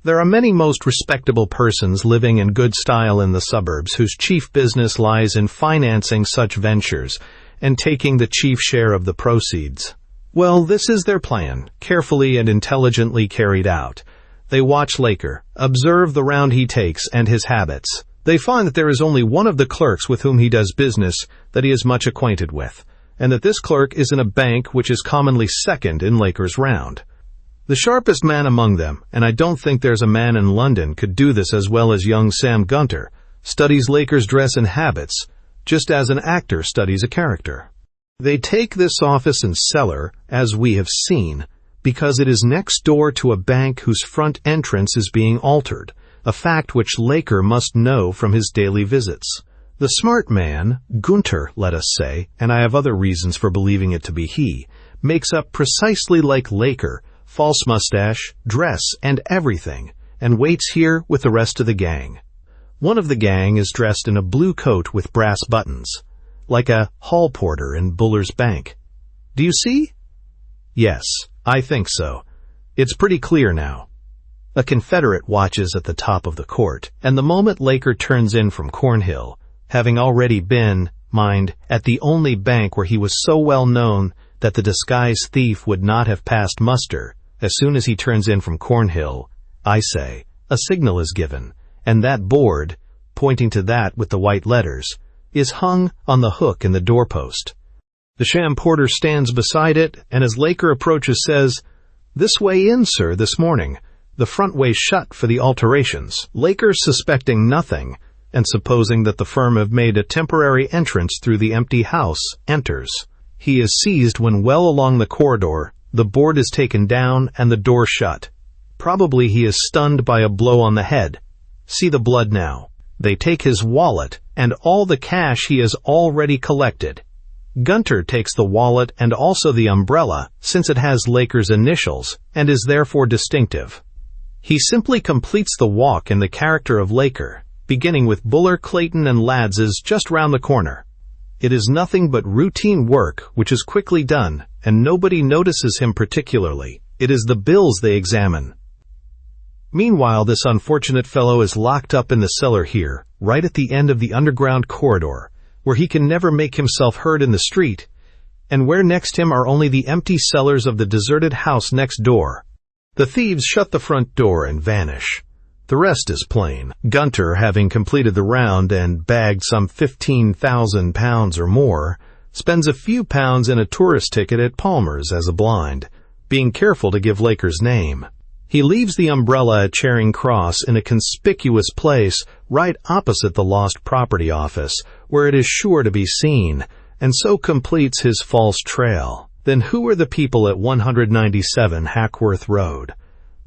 There are many most respectable persons living in good style in the suburbs whose chief business lies in financing such ventures and taking the chief share of the proceeds. Well, this is their plan, carefully and intelligently carried out. They watch Laker, observe the round he takes and his habits. They find that there is only one of the clerks with whom he does business that he is much acquainted with, and that this clerk is in a bank which is commonly second in Laker's round. The sharpest man among them, and I don't think there's a man in London could do this as well as young Sam Gunter, studies Laker's dress and habits, just as an actor studies a character. They take this office and cellar, as we have seen, because it is next door to a bank whose front entrance is being altered, a fact which Laker must know from his daily visits. The smart man, Gunter, let us say, and I have other reasons for believing it to be he, makes up precisely like Laker, false mustache, dress, and everything, and waits here with the rest of the gang. One of the gang is dressed in a blue coat with brass buttons, like a hall porter in Buller's Bank. Do you see? Yes, I think so. It's pretty clear now. A Confederate watches at the top of the court, and the moment Laker turns in from Cornhill, having already been, mind, at the only bank where he was so well known that the disguised thief would not have passed muster, as soon as he turns in from Cornhill, I say, a signal is given, and that board, pointing to that with the white letters, is hung on the hook in the doorpost. The sham porter stands beside it, and as Laker approaches says, "This way in, sir, this morning. The front way shut for the alterations." Laker, suspecting nothing, and supposing that the firm have made a temporary entrance through the empty house, enters. He is seized when well along the corridor. The board is taken down and the door shut. Probably he is stunned by a blow on the head. See the blood now. They take his wallet and all the cash he has already collected. Gunter takes the wallet and also the umbrella, since it has Laker's initials and is therefore distinctive. He simply completes the walk in the character of Laker, beginning with Buller, Clayton, and Lads's just round the corner. It is nothing but routine work, which is quickly done, and nobody notices him particularly. It is the bills they examine. Meanwhile, this unfortunate fellow is locked up in the cellar here, right at the end of the underground corridor, where he can never make himself heard in the street, and where next him are only the empty cellars of the deserted house next door. The thieves shut the front door and vanish. The rest is plain. Gunter, having completed the round and bagged some £15,000 or more, spends a few pounds in a tourist ticket at Palmer's as a blind, being careful to give Laker's name. He leaves the umbrella at Charing Cross in a conspicuous place right opposite the lost property office, where it is sure to be seen, and so completes his false trail. Then who are the people at 197 Hackworth Road?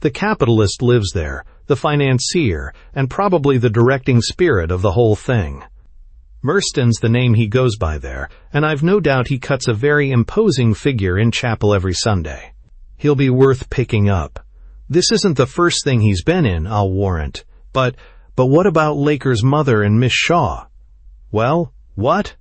The capitalist lives there, the financier, and probably the directing spirit of the whole thing. Merston's the name he goes by there, and I've no doubt he cuts a very imposing figure in chapel every Sunday. He'll be worth picking up. This isn't the first thing he's been in, I'll warrant. But what about Laker's mother and Miss Shaw? Well, what?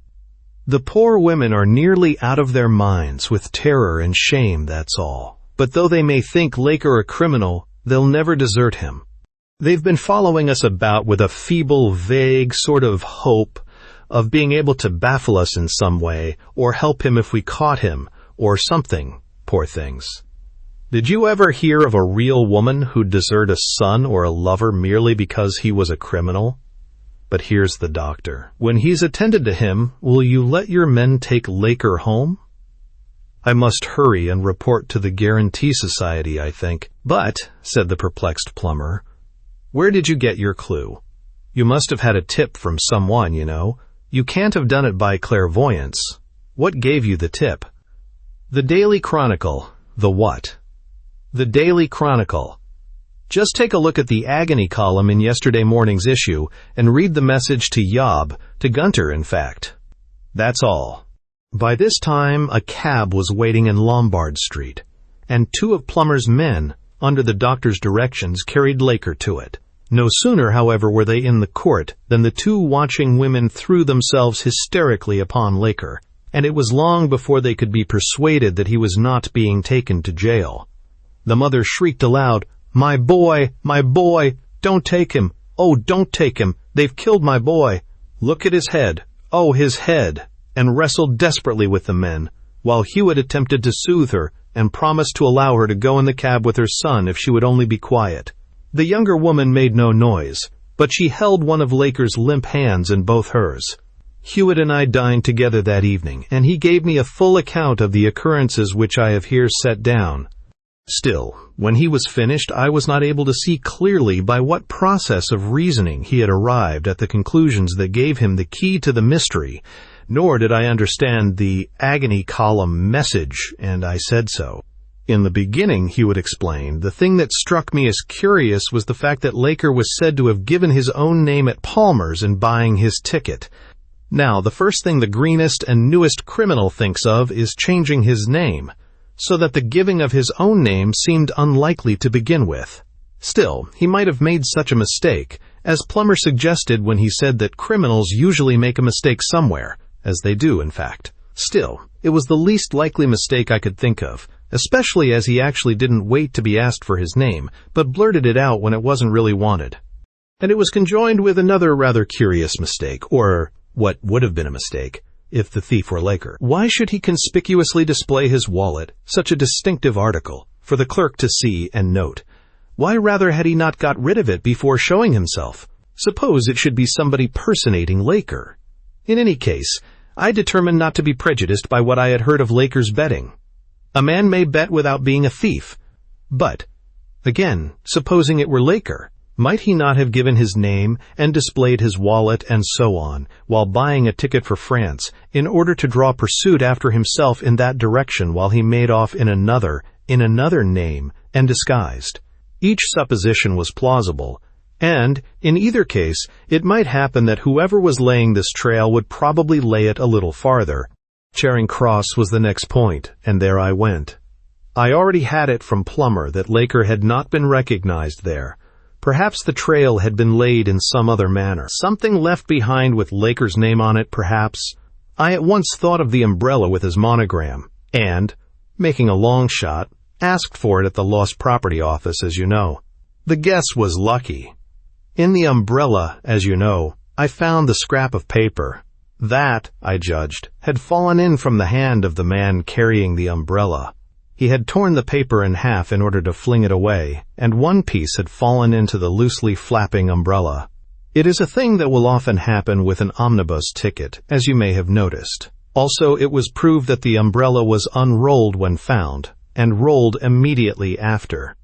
The poor women are nearly out of their minds with terror and shame, that's all. But though they may think Laker a criminal, they'll never desert him. They've been following us about with a feeble, vague sort of hope of being able to baffle us in some way, or help him if we caught him, or something. Poor things. Did you ever hear of a real woman who'd desert a son or a lover merely because he was a criminal? But here's the doctor. When he's attended to him, will you let your men take Laker home? I must hurry and report to the Guarantee Society, I think. But, said the perplexed plumber, where did you get your clue? You must have had a tip from someone, you know. You can't have done it by clairvoyance. What gave you the tip? The Daily Chronicle. The what? The Daily Chronicle. Just take a look at the agony column in yesterday morning's issue and read the message to Job, to Gunter, in fact. That's all. By this time, a cab was waiting in Lombard Street, and two of Plummer's men, under the doctor's directions, carried Laker to it. No sooner, however, were they in the court than the two watching women threw themselves hysterically upon Laker, and it was long before they could be persuaded that he was not being taken to jail. The mother shrieked aloud, my boy, don't take him. Oh, don't take him. They've killed my boy. Look at his head. Oh, his head," and wrestled desperately with the men, while Hewitt attempted to soothe her and promised to allow her to go in the cab with her son if she would only be quiet. The younger woman made no noise, but she held one of Laker's limp hands in both hers. Hewitt and I dined together that evening, and he gave me a full account of the occurrences which I have here set down. Still, when he was finished, I was not able to see clearly by what process of reasoning he had arrived at the conclusions that gave him the key to the mystery, nor did I understand the agony column message, and I said so. In the beginning, Hewitt explained, the thing that struck me as curious was the fact that Laker was said to have given his own name at Palmer's in buying his ticket. Now, the first thing the greenest and newest criminal thinks of is changing his name, so that the giving of his own name seemed unlikely to begin with. Still, he might have made such a mistake, as Plummer suggested when he said that criminals usually make a mistake somewhere, as they do, in fact. Still, it was the least likely mistake I could think of, especially as he actually didn't wait to be asked for his name, but blurted it out when it wasn't really wanted. And it was conjoined with another rather curious mistake, or what would have been a mistake, if the thief were Laker. Why should he conspicuously display his wallet, such a distinctive article, for the clerk to see and note? Why rather had he not got rid of it before showing himself? Suppose it should be somebody personating Laker. In any case, I determined not to be prejudiced by what I had heard of Laker's betting. A man may bet without being a thief. But, again, supposing it were Laker, might he not have given his name and displayed his wallet and so on, while buying a ticket for France, in order to draw pursuit after himself in that direction while he made off in another name, and disguised? Each supposition was plausible, and, in either case, it might happen that whoever was laying this trail would probably lay it a little farther. Charing Cross was the next point, and there I went. I already had it from Plummer that Laker had not been recognized there. Perhaps the trail had been laid in some other manner. Something left behind with Laker's name on it, perhaps. I at once thought of the umbrella with his monogram, and, making a long shot, asked for it at the Lost Property Office, as you know. The guess was lucky. In the umbrella, as you know, I found the scrap of paper. That, I judged, had fallen in from the hand of the man carrying the umbrella. He had torn the paper in half in order to fling it away, and one piece had fallen into the loosely flapping umbrella. It is a thing that will often happen with an omnibus ticket, as you may have noticed. Also, it was proved that the umbrella was unrolled when found, and rolled immediately after.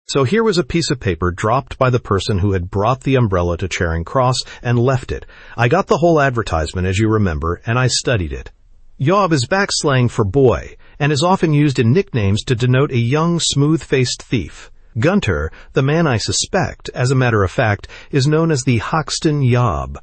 So here was a piece of paper dropped by the person who had brought the umbrella to Charing Cross and left it. I got the whole advertisement, as you remember, and I studied it. Job is backslang for boy, and is often used in nicknames to denote a young, smooth-faced thief. Gunter, the man I suspect, as a matter of fact, is known as the Hoxton Job.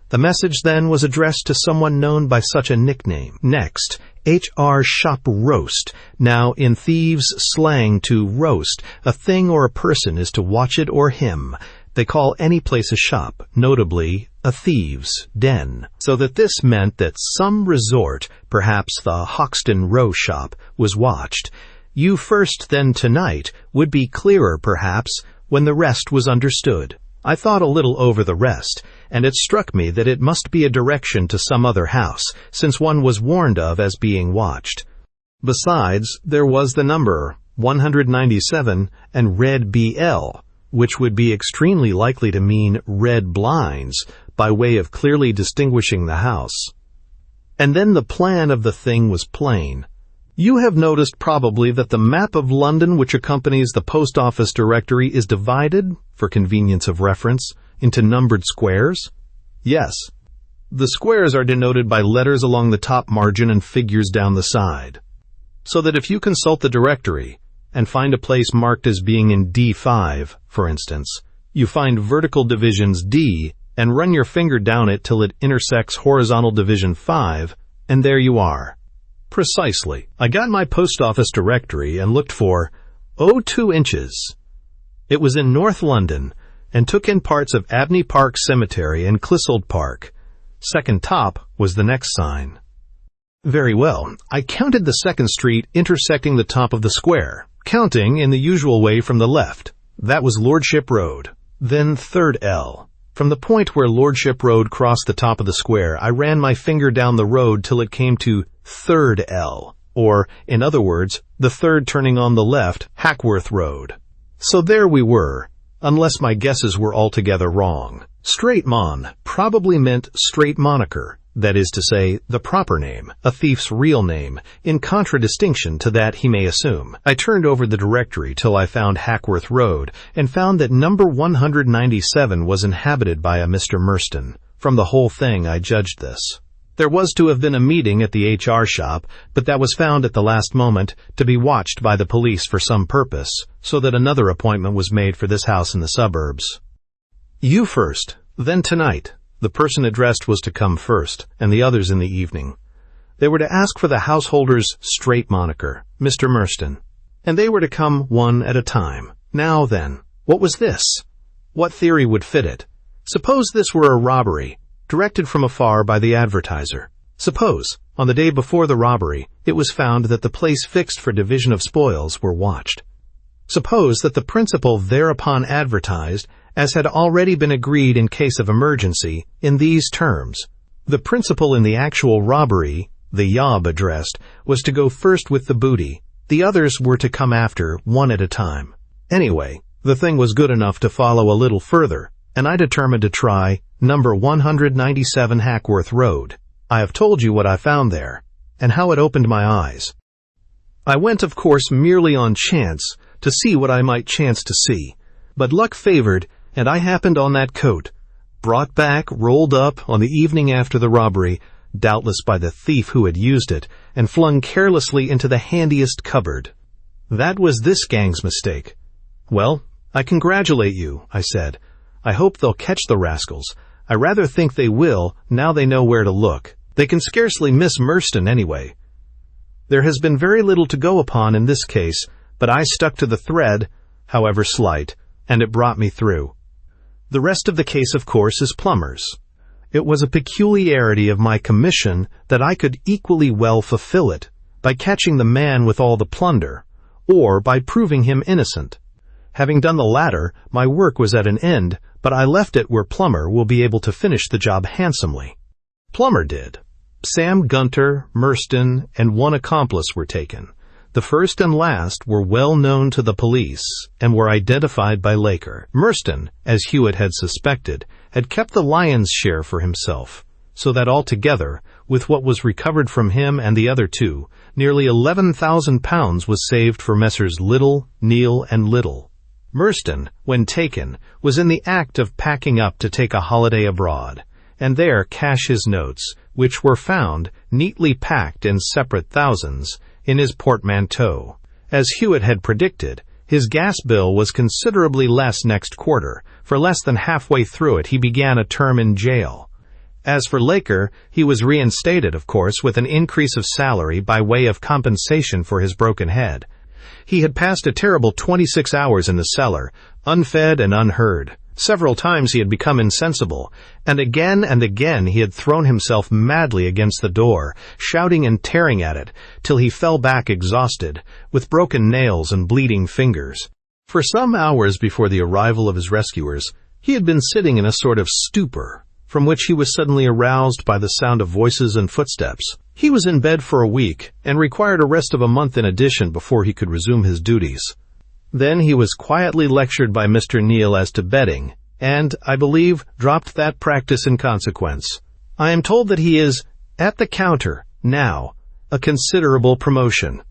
The message, then, was addressed to someone known by such a nickname. Next, H.R. Shop Roast. Now, in thieves' slang, to roast a thing or a person is to watch it or him. They call any place a shop, notably a thieves' den. So that this meant that some resort, perhaps the Hoxton Row shop, was watched. You first, then tonight, would be clearer, perhaps, when the rest was understood. I thought a little over the rest, and it struck me that it must be a direction to some other house, since one was warned of as being watched. Besides, there was the number 197 and red BL, which would be extremely likely to mean red blinds by way of clearly distinguishing the house. And then the plan of the thing was plain. You have noticed probably that the map of London which accompanies the post office directory is divided, for convenience of reference, into numbered squares? Yes. The squares are denoted by letters along the top margin and figures down the side. So that if you consult the directory and find a place marked as being in D5, for instance, you find vertical divisions D and run your finger down it till it intersects horizontal division 5, and there you are. Precisely. I got my post office directory and looked for 02 inches. It was in North London and took in parts of Abney Park Cemetery and Clissold Park. Second top was the next sign. Very well. I counted the second street intersecting the top of the square, counting in the usual way from the left. That was Lordship Road. Then third L. From the point where Lordship Road crossed the top of the square, I ran my finger down the road till it came to third L, or, in other words, the third turning on the left, Hackworth Road. So there we were, unless my guesses were altogether wrong. Straight Mon probably meant straight moniker, that is to say, the proper name, a thief's real name, in contradistinction to that he may assume. I turned over the directory till I found Hackworth Road, and found that number 197 was inhabited by a Mr. Merston. From the whole thing I judged this. There was to have been a meeting at the HR shop, but that was found at the last moment to be watched by the police for some purpose, so that another appointment was made for this house in the suburbs. You first, then tonight. The person addressed was to come first, and the others in the evening. They were to ask for the householder's straight moniker, Mr. Merston, and they were to come one at a time. Now then, what was this? What theory would fit it? Suppose this were a robbery, directed from afar by the advertiser. Suppose, on the day before the robbery, it was found that the place fixed for division of spoils were watched. Suppose that the principal thereupon advertised, as had already been agreed in case of emergency, in these terms. The principal in the actual robbery, the yob addressed, was to go first with the booty. The others were to come after, one at a time. Anyway, the thing was good enough to follow a little further, and I determined to try number 197 Hackworth Road. I have told you what I found there, and how it opened my eyes. I went, of course, merely on chance, to see what I might chance to see. But luck favored, and I happened on that coat, brought back, rolled up, on the evening after the robbery, doubtless by the thief who had used it, and flung carelessly into the handiest cupboard. That was this gang's mistake. Well, I congratulate you, I said. I hope they'll catch the rascals. I rather think they will, now they know where to look. They can scarcely miss Merston anyway. There has been very little to go upon in this case, but I stuck to the thread, however slight, and it brought me through. The rest of the case, of course, is Plummer's. It was a peculiarity of my commission that I could equally well fulfill it by catching the man with all the plunder, or by proving him innocent. Having done the latter, my work was at an end, but I left it where Plummer will be able to finish the job handsomely. Plummer did. Sam Gunter, Merston, and one accomplice were taken. The first and last were well known to the police and were identified by Laker. Merston, as Hewitt had suspected, had kept the lion's share for himself, so that altogether, with what was recovered from him and the other two, nearly £11,000 was saved for Messrs. Little, Neal, and Little. Merston, when taken, was in the act of packing up to take a holiday abroad, and there cash his notes, which were found, neatly packed in separate thousands, in his portmanteau. As Hewitt had predicted, his gas bill was considerably less next quarter. For less than halfway through it he began a term in jail. As for Laker, he was reinstated, of course, with an increase of salary by way of compensation for his broken head. He had passed a terrible 26 hours in the cellar, unfed and unheard. Several times he had become insensible, and again he had thrown himself madly against the door, shouting and tearing at it, till he fell back exhausted, with broken nails and bleeding fingers. For some hours before the arrival of his rescuers, he had been sitting in a sort of stupor, from which he was suddenly aroused by the sound of voices and footsteps. He was in bed for a week and required a rest of a month in addition before he could resume his duties. Then he was quietly lectured by Mr. Neal as to betting, and, I believe, dropped that practice in consequence. I am told that he is at the counter now, a considerable promotion.